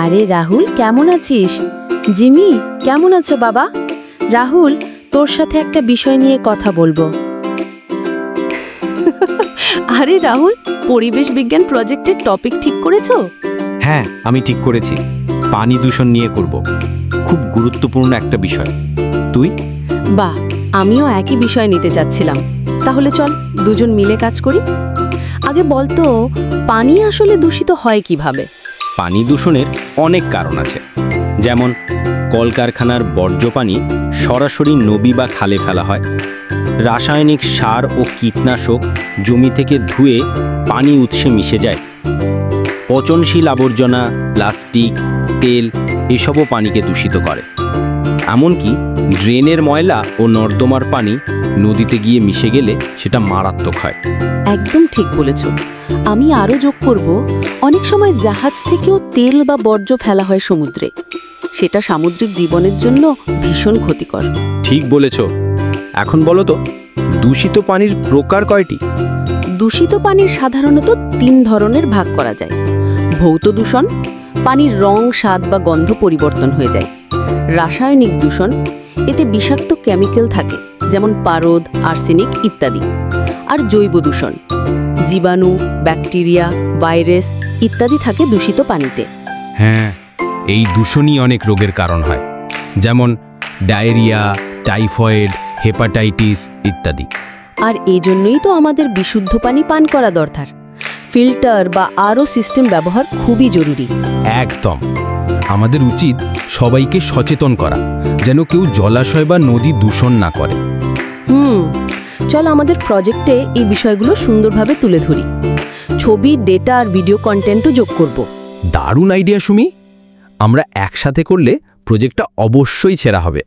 আরে রাহুল, কেমন আছিস? জিমি, কেমন আছো বাবা? রাহুল, তোর সাথে একটা বিষয় নিয়ে কথা বলবো। আরে রাহুল, পরিবেশ বিজ্ঞান প্রজেক্টের টপিক ঠিক করেছো? হ্যাঁ, আমি ঠিক করেছি। পানি দূষণ নিয়ে করব। খুব গুরুত্বপূর্ণ একটা বিষয়। তুই? বাহ, আমিও একই বিষয় নিতে চাচ্ছিলাম। তাহলে চল দুজন মিলে কাজ করি। আগে বলতো, পানি আসলে দূষিত হয় কিভাবে? পানি দূষণের অনেক কারণ আছে। যেমন কলকারখানার বর্জ্য পানি সরাসরি নদী বা খালে ফেলা হয়। রাসায়নিক সার ও কীটনাশক জমি থেকে ধুয়ে পানি উৎসে মিশে যায়। পচনশীল আবর্জনা, প্লাস্টিক, তেল এসবও পানিকে দূষিত করে। এমনকি ড্রেনের ময়লা ও নর্দমার পানি নদীতে গিয়ে মিশে গেলে সেটা মারাত্মক হয়। একদম ঠিক বলেছ। আমি আরও যোগ করব, অনেক সময় জাহাজ থেকেও তেল বা বর্জ্য ফেলা হয় সমুদ্রে। সেটা সামুদ্রিক জীবনের জন্য ভীষণ ক্ষতিকর। ঠিক বলেছ। এখন বলো তো, দূষিত পানির প্রকার কয়টি? দূষিত পানির সাধারণত 3 ধরনের ভাগ করা যায়। ভৌত দূষণ, পানির রং, স্বাদ বা গন্ধ পরিবর্তন হয়ে যায়। রাসায়নিক দূষণ, এতে বিষাক্ত কেমিক্যাল থাকে, যেমন পারদ, আর্সেনিক ইত্যাদি। আর জৈব দূষণ, জীবাণু, ব্যাকটেরিয়া, ভাইরাস ইত্যাদি থাকে দূষিত পানিতে। হ্যাঁ, এই দূষণই অনেক রোগের কারণ হয়, যেমন ডায়রিয়া, টাইফয়েড, হেপাটাইটিস ইত্যাদি। আর এই জন্যই তো আমাদের বিশুদ্ধ পানি পান করা দরকার। ফিল্টার বা আরও সিস্টেম ব্যবহার খুবই জরুরি। একদম। আমাদের উচিত সবাইকে সচেতন করা, যেন কেউ জলাশয় বা নদী দূষণ না করে। চল আমাদের প্রজেক্টে এই বিষয়গুলো সুন্দরভাবে তুলে ধরি। ছবি, ডেটা আর ভিডিও কন্টেন্টও যোগ করব। দারুণ আইডিয়া সুমি। আমরা একসাথে করলে প্রজেক্টটা অবশ্যই সেরা হবে।